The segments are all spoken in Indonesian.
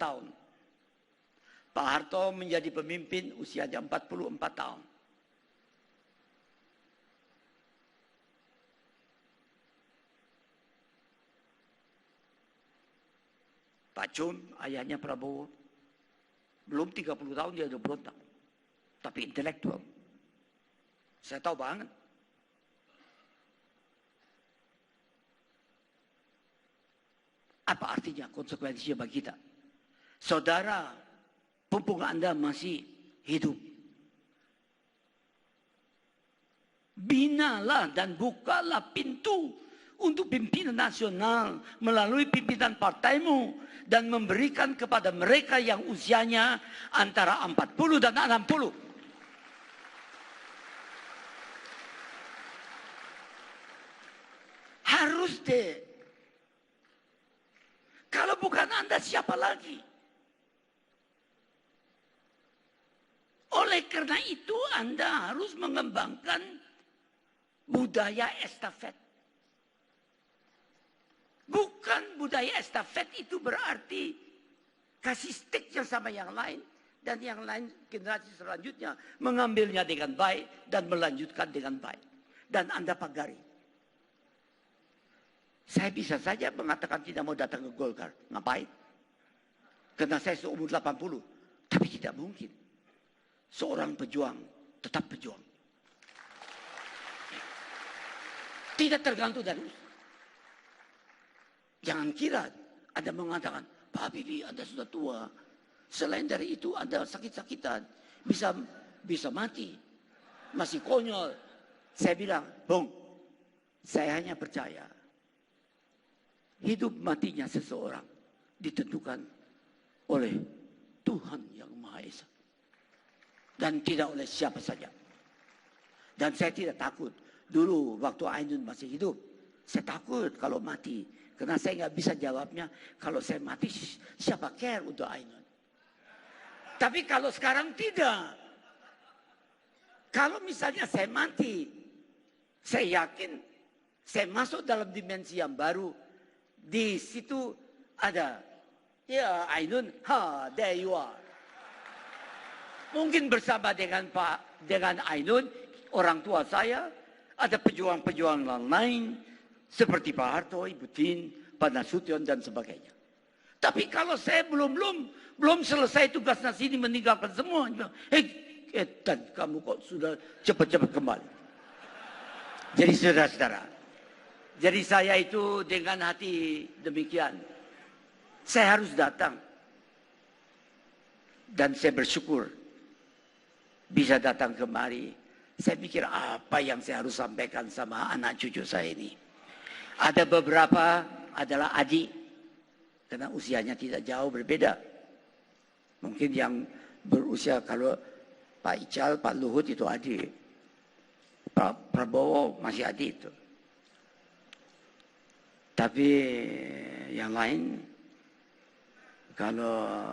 tahun. Pak Harto menjadi pemimpin usianya 44 tahun. Pak Chun, ayahnya Prabowo, belum 30 tahun dia udah berontak. Tapi intelektual. Saya tahu banget. Apa artinya konsekuensinya bagi kita? Saudara, mumpung Anda masih hidup, binalah dan bukalah pintu untuk pimpinan nasional melalui pimpinan partaimu dan memberikan kepada mereka yang usianya antara 40 dan 60. Harus deh. Kalau bukan Anda siapa lagi? Oleh karena itu Anda harus mengembangkan budaya estafet. Bukan budaya estafet itu berarti kasih sticknya sama yang lain. Dan yang lain generasi selanjutnya mengambilnya dengan baik dan melanjutkan dengan baik. Dan Anda pagari. Saya bisa saja mengatakan tidak mau datang ke Golkar. Ngapain? Karena saya seumur 80. Tapi tidak mungkin. Seorang pejuang tetap pejuang. Tidak tergantung dari usia. Jangan kira Anda mengatakan, Pak Habibie Anda sudah tua. Selain dari itu Anda sakit-sakitan. Bisa mati. Masih konyol. Saya bilang, Bung, saya hanya percaya. Hidup matinya seseorang ditentukan oleh Tuhan yang Maha Esa. Dan tidak oleh siapa saja. Dan saya tidak takut. Dulu waktu Ainun masih hidup, saya takut kalau mati. Karena saya nggak bisa jawabnya, kalau saya mati siapa care untuk Ainun. Tapi kalau sekarang tidak. Kalau misalnya saya mati, saya yakin saya masuk dalam dimensi yang baru. Di situ ada, ya Ainun, there you are. Mungkin bersama dengan Ainun, orang tua saya, ada pejuang-pejuang lain, seperti Pak Harto, Ibu Tin, Pak Nasution, dan sebagainya. Tapi kalau saya belum selesai tugasnya sini meninggalkan semua, dan kamu kok sudah cepat-cepat kembali. Jadi saudara-saudara, jadi saya itu dengan hati demikian. Saya harus datang. Dan saya bersyukur bisa datang kemari. Saya pikir apa yang saya harus sampaikan sama anak cucu saya ini. Ada beberapa adalah adik. Karena usianya tidak jauh berbeda. Mungkin yang berusia kalau Pak Ical, Pak Luhut itu adik. Pak Prabowo masih adik itu. Tapi yang lain, kalau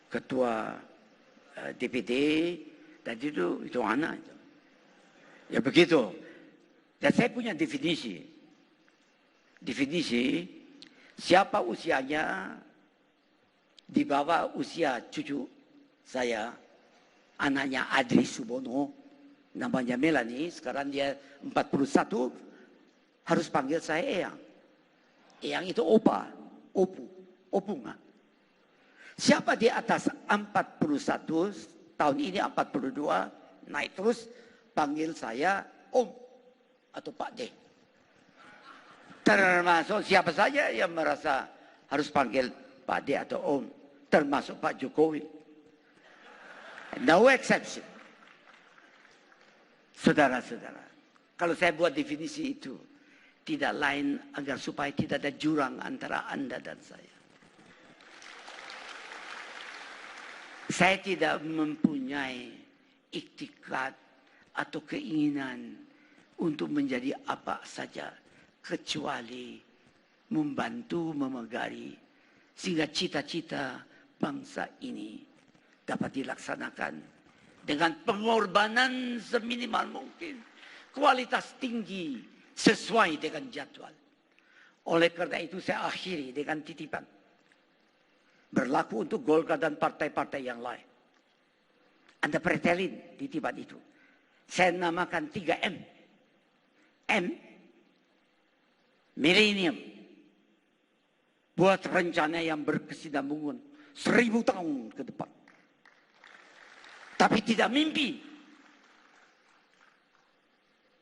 ketua DPD, dan itu anak. Ya begitu. Dan saya punya definisi. Definisi, siapa usianya di bawah usia cucu saya, anaknya Adri Subono, namanya Melanie, sekarang dia 41, harus panggil saya Eyang. Eyang itu opa, opunga. Siapa di atas 41, tahun ini 42, naik terus, panggil saya Om atau Pak D. Termasuk siapa saja yang merasa harus panggil Pak D atau Om, termasuk Pak Jokowi. No exception. Saudara-saudara, kalau saya buat definisi itu, tidak lain agar supaya tidak ada jurang antara Anda dan saya. Saya tidak mempunyai iktikat atau keinginan untuk menjadi apa saja kecuali membantu memegari sehingga cita-cita bangsa ini dapat dilaksanakan dengan pengorbanan seminimal mungkin, kualitas tinggi sesuai dengan jadwal. Oleh karena itu saya akhiri dengan titipan. Berlaku untuk Golkar dan partai-partai yang lain. Anda pretelin di tempat itu. Saya namakan 3M. M, milenium. Buat rencana yang berkesinambungan 1000 tahun ke depan. Tapi tidak mimpi.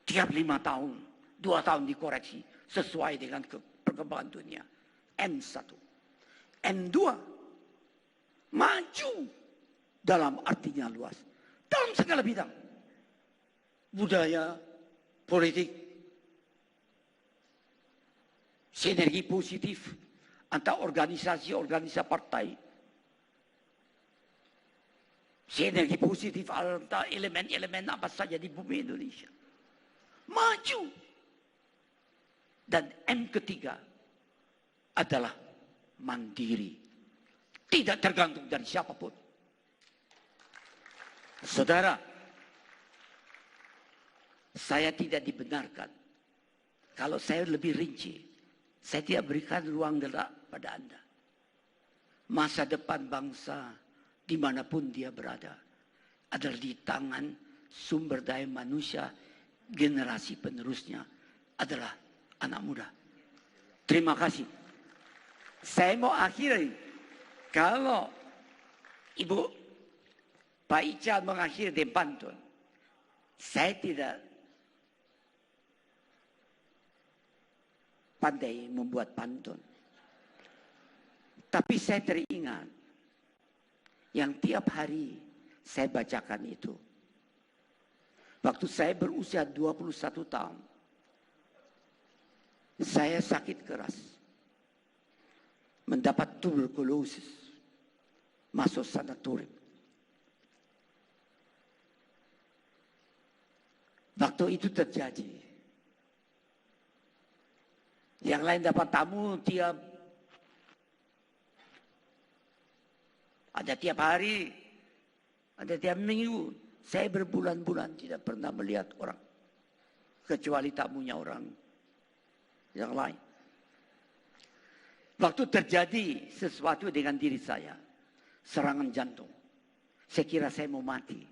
Tiap 5 tahun, 2 tahun dikoreksi sesuai dengan perkembangan dunia. M1. M2, maju dalam artinya luas. Dalam segala bidang. Budaya, politik, sinergi positif antara organisasi-organisasi partai. Sinergi positif antara elemen-elemen apa saja di bumi Indonesia. Maju. Dan M ketiga adalah mandiri. Tidak tergantung dari siapapun. Saudara, saya tidak dibenarkan. Kalau saya lebih rinci, saya tidak berikan ruang gerak pada Anda. Masa depan bangsa dimanapun dia berada adalah di tangan sumber daya manusia, generasi penerusnya adalah anak muda. Terima kasih. Saya mau akhiri. Kalau Ibu Pak Ical mengakhiri dengan pantun, saya tidak pandai membuat pantun. Tapi saya teringat yang tiap hari saya bacakan itu. Waktu saya berusia 21 tahun, saya sakit keras. Mendapat tuberkulosis. Masuk sanatorium. Waktu itu terjadi. Yang lain dapat tamu ada tiap hari, ada tiap minggu. Saya berbulan-bulan tidak pernah melihat orang. Kecuali tamunya orang yang lain. Waktu terjadi sesuatu dengan diri saya. Serangan jantung. Saya kira saya mau mati.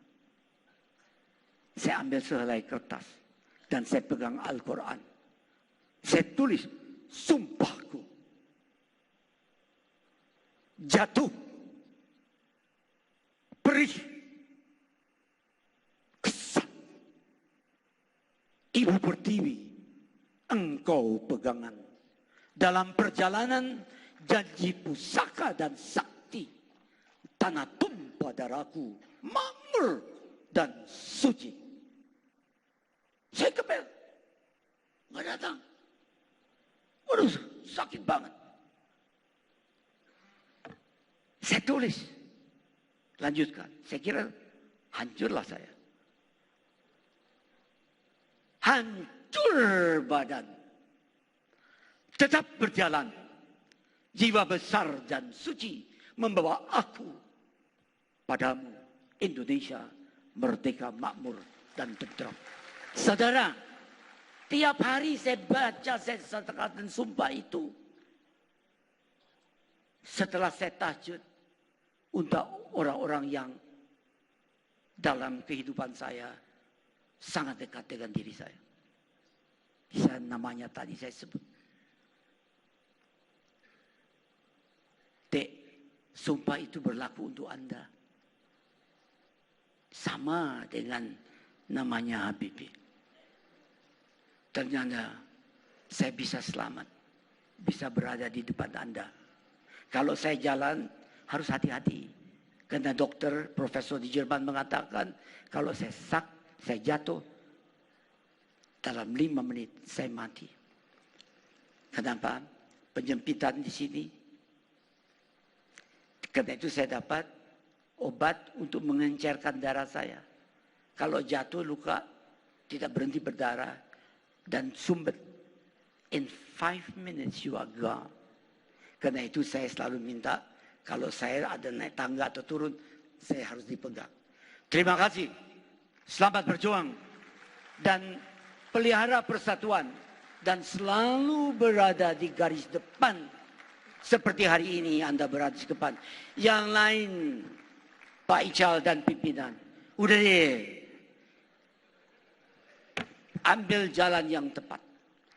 Saya ambil sehelai kertas. Dan saya pegang Al-Quran. Saya tulis sumpahku. Jatuh. Perih. Kesal. Ibu Pertiwi. Engkau pegangan. Dalam perjalanan janji pusaka dan sakti. Tanah tumpah darahku. Makmur dan suci. Saya kebel. Nggak datang. Waduh, sakit banget. Saya tulis. Lanjutkan. Saya kira hancurlah saya. Hancur badan. Tetap berjalan. Jiwa besar dan suci membawa aku padamu. Indonesia merdeka, makmur, dan tentram. Saudara, tiap hari saya baca, saya katakan sumpah itu. Setelah saya tahajud untuk orang-orang yang dalam kehidupan saya sangat dekat dengan diri saya. Namanya tadi saya sebut. Sumpah itu berlaku untuk Anda. Sama dengan namanya Habibie. Ternyata saya bisa selamat. Bisa berada di depan Anda. Kalau saya jalan harus hati-hati. Karena dokter, profesor di Jerman mengatakan kalau saya jatuh dalam 5 menit saya mati. Kenapa? Penyempitan di sini. Karena itu saya dapat obat untuk mengencerkan darah saya. Kalau jatuh luka tidak berhenti berdarah dan sumbat. In 5 minutes you are gone. Karena itu saya selalu minta kalau saya ada naik tangga atau turun, saya harus dipegang. Terima kasih. Selamat berjuang. Dan pelihara persatuan. Dan selalu berada di garis depan Seperti hari ini Anda berada di depan. Yang lain, Pak Ical dan pimpinan, udah deh, ambil jalan yang tepat.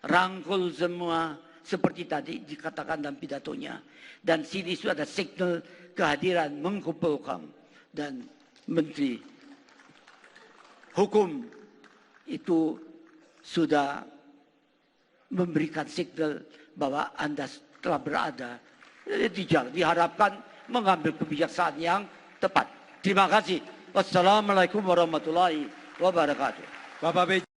Rangkul semua seperti tadi dikatakan dalam pidatonya. Dan sini sudah ada signal kehadiran Menko Polhukam dan Menteri Hukum itu sudah memberikan signal bahwa Anda telah berada di jalan. Diharapkan mengambil kebijaksanaan yang tepat. Terima kasih. Wassalamualaikum warahmatullahi wabarakatuh. Bapak B.